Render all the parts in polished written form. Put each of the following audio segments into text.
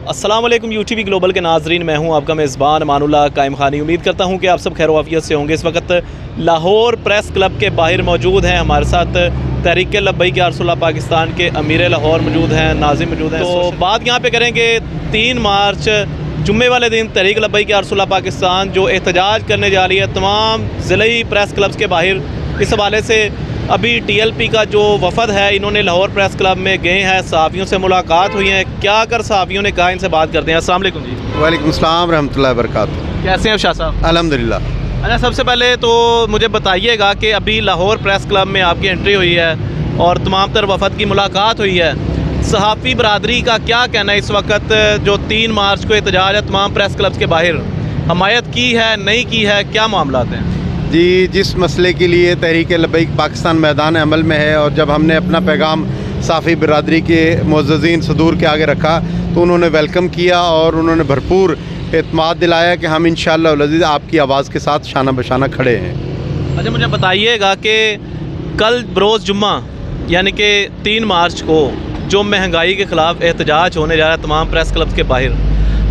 अस्सलाम वालेकुम UTV global के नाजरीन, मैं हूं आपका मेज़बान अमानुल्लाह कायम खानी। उम्मीद करता हूं कि आप सब खैर वाफियत से होंगे। इस वक्त लाहौर प्रेस क्लब के बाहर मौजूद हैं। हमारे साथ तहरीक लब्बैक या रसूलुल्लाह पाकिस्तान के अमीर लाहौर मौजूद हैं, नाज़िम मौजूद हैं। तो बात यहाँ पे करेंगे 3 मार्च जुम्मे वाले दिन तहरीक लब्बैक या रसूलुल्लाह पाकिस्तान जो एहतजाज करने जा रही है तमाम ज़िले प्रेस क्लब्स के बाहर, इस हवाले से अभी TLP का जो वफद है इन्होंने लाहौर प्रेस क्लब में गए हैं, सहाफ़ियों से मुलाकात हुई है। क्या कर सहाफ़ियों ने कहा, इनसे बात करते हैं। अस्सलाम वालेकुम जी। वालेकुम सलाम रहमतुल्लाहि व बरकातुहू। कैसे हैं शाह साहब? अल्हम्दुलिल्लाह। अच्छा, सबसे पहले तो मुझे बताइएगा कि अभी लाहौर प्रेस क्लब में आपकी एंट्री हुई है और तमाम तर वफद की मुलाकात हुई है। सहाफ़ी बरादरी का क्या कहना है इस वक्त जो 3 मार्च को एहतजाज है तमाम प्रेस क्लब्स के बाहर, हमायत की है नहीं की है, क्या मामला हैं? जी, जिस मसले के लिए तहरीक लब्बैक पाकिस्तान मैदान अमल में है और जब हमने अपना पैगाम सहाफ़ी बरादरी के मुअज़्ज़ज़ीन सदूर के आगे रखा तो उन्होंने वेलकम किया और उन्होंने भरपूर एतमाद दिलाया कि हम इंशाअल्लाह अज़ीज़ आपकी आवाज़ के साथ शाना बशाना खड़े हैं। अच्छा, मुझे बताइएगा कि कल बरोज़ जुम्मा यानी कि 3 मार्च को जो महंगाई के ख़िलाफ़ एहतजाज होने जा रहा है तमाम प्रेस क्लब्स के बाहर,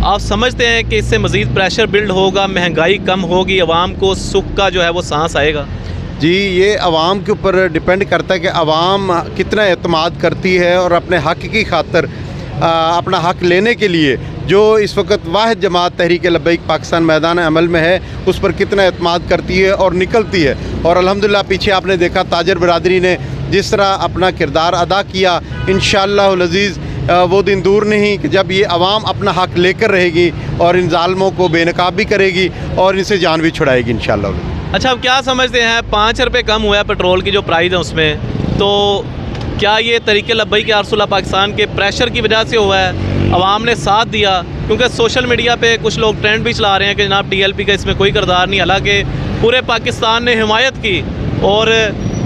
आप समझते हैं कि इससे मज़ीद प्रेशर बिल्ड होगा, महंगाई कम होगी, आवाम को सुख का जो है वो सांस आएगा? जी, ये आवाम के ऊपर डिपेंड करता है कि आवाम कितना एतमाद करती है और अपने हक़ की खातिर अपना हक़ लेने के लिए जो इस वक्त वाहिद जमात तहरीक लब्बैक पाकिस्तान मैदान अमल में है उस पर कितना एतमाद करती है और निकलती है। और अल्हम्दुलिल्लाह पीछे आपने देखा ताजर बरादरी ने जिस तरह अपना किरदार अदा किया, इंशाअल्लाह अज़ीज़ वो दिन दूर नहीं कि जब ये आवाम अपना हक़ लेकर रहेगी और इन ज़ालिमों को बेनकाब भी करेगी और इनसे जान भी छुड़ाएगी इंशाअल्लाह। अच्छा, अब क्या समझते हैं 5 रुपये कम हुआ है पेट्रोल की जो प्राइस है उसमें, तो क्या ये तहरीक लब्बैक या रसूलुल्लाह पाकिस्तान के प्रेशर की वजह से हुआ है, आवाम ने साथ दिया? क्योंकि सोशल मीडिया पे कुछ लोग ट्रेंड भी चला रहे हैं कि जनाब TLP का इसमें कोई किरदार नहीं, हालांकि पूरे पाकिस्तान ने हिमायत की और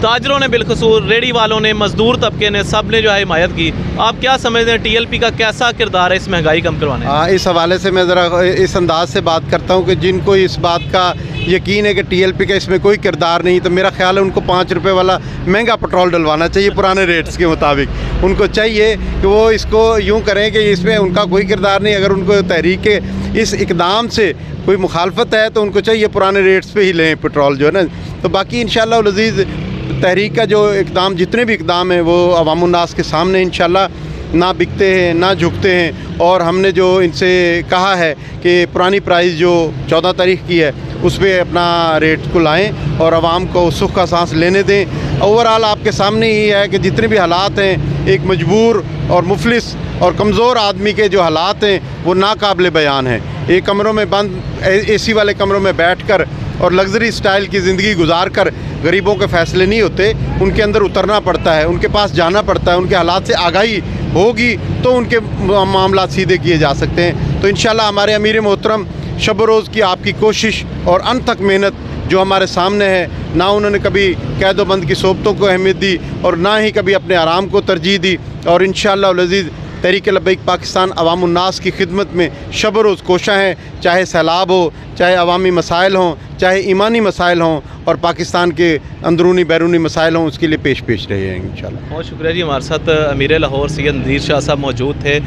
ताजरों ने बिलखसूस, रेडी वालों ने, मजदूर तबके ने, सब ने जो है हिमायत की। आप क्या समझते हैं TLP का कैसा किरदार है इस महंगाई कम करवाने? इस हवाले से मैं ज़रा इस अंदाज से बात करता हूँ कि जिनको इस बात का यकीन है कि TLP का इसमें कोई किरदार नहीं, तो मेरा ख्याल है उनको 5 रुपये वाला महंगा पेट्रोल डलवाना चाहिए पुराने रेट्स के मुताबिक। उनको चाहिए कि वो इसको यूँ करें कि इसमें उनका कोई किरदार नहीं। अगर उनको तहरीक इस इकदाम से कोई मुखालफत है तो उनको चाहिए पुराने रेट्स पे ही लें पेट्रोल जो है ना। तो बाकी इंशाअल्लाह अज़ीज़ तहरीक का जो इकदाम, जितने भी इकदाम हैं वो अवामुन्नास के सामने इंशाअल्लाह ना बिकते हैं ना झुकते हैं। और हमने जो इनसे कहा है कि पुरानी प्राइस जो 14 तारीख़ की है उस पर अपना रेट को लाएं और आवाम को सुख का सांस लेने दें। ओवरऑल आपके सामने ही है कि जितने भी हालात हैं, एक मजबूर और मुफलिस और कमज़ोर आदमी के जो हालात हैं वो नाकाबिल बयान हैं। एक कमरों में बंद AC वाले कमरों में बैठकर और लग्जरी स्टाइल की ज़िंदगी गुजार कर गरीबों के फ़ैसले नहीं होते, उनके अंदर उतरना पड़ता है, उनके पास जाना पड़ता है, उनके हालात से आगाही होगी तो उनके मामला सीधे किए जा सकते हैं। तो इंशाअल्लाह हमारे अमीर मोहतरम शब रोज़ की आपकी कोशिश और अनथक मेहनत जो हमारे सामने है, ना उन्होंने कभी कैदोबंद की सोबतों को अहमियत दी और ना ही कभी अपने आराम को तरजीह दी। और इंशाअल्लाह अज़ीज़ तहरीक लब्बैक पाकिस्तान अवामुन्नास की खिदमत में शब रोज़ कोशा है, चाहे सैलाब हो, चाहे अवामी मसाइल हों, चाहे ईमानी मसाइल हों और पाकिस्तान के अंदरूनी बैरूनी मसाइल हों, उसके लिए पेश रहे हैं इंशाअल्लाह। बहुत शुक्रिया जी। हमारे साथ अमीर लाहौर सैयद नज़ीर शाह साहब मौजूद थे।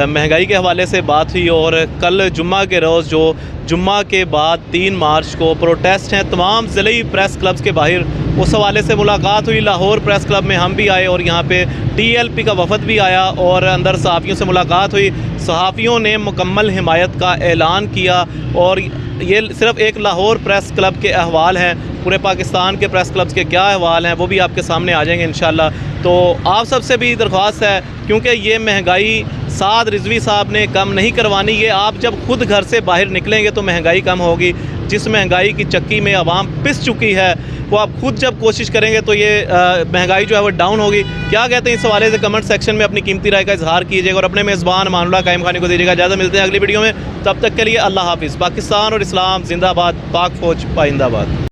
महंगाई के हवाले से बात हुई और कल जुम्मा के रोज़ जो जुम्मा के बाद 3 मार्च को प्रोटेस्ट हैं तमाम ज़िले प्रेस क्लब्स के बाहर, उस हवाले से मुलाकात हुई। लाहौर प्रेस क्लब में हम भी आए और यहाँ पे TLP का वफद भी आया और अंदर सहाफ़ियों से मुलाकात हुई। सहाफ़ियों ने मुकम्मल हिमायत का ऐलान किया और ये सिर्फ़ एक लाहौर प्रेस क्लब के अहवाल हैं, पूरे पाकिस्तान के प्रेस क्लब्स के क्या अहवाल हैं वो भी आपके सामने आ जाएंगे इंशाअल्लाह। तो आप सबसे भी दरख्वास्त है, क्योंकि ये महंगाई साद रिजवी साहब ने कम नहीं करवानी, ये आप जब खुद घर से बाहर निकलेंगे तो महंगाई कम होगी। जिस महंगाई की चक्की में आवाम पिस चुकी है वो आप खुद जब कोशिश करेंगे तो ये महंगाई जो है वो डाउन होगी। क्या कहते हैं इस हवाले से कमेंट सेक्शन में अपनी कीमती राय का इजहार कीजिएगा और अपने मेज़बान अमानुल्लाह कायम खानी को दीजिएगा इजाज़त। मिलते हैं अगली वीडियो में, तब तक के लिए अल्लाह हाफिज़। पाकिस्तान और इस्लाम जिंदाबाद, पाक फ़ौज पाइंदाबाद।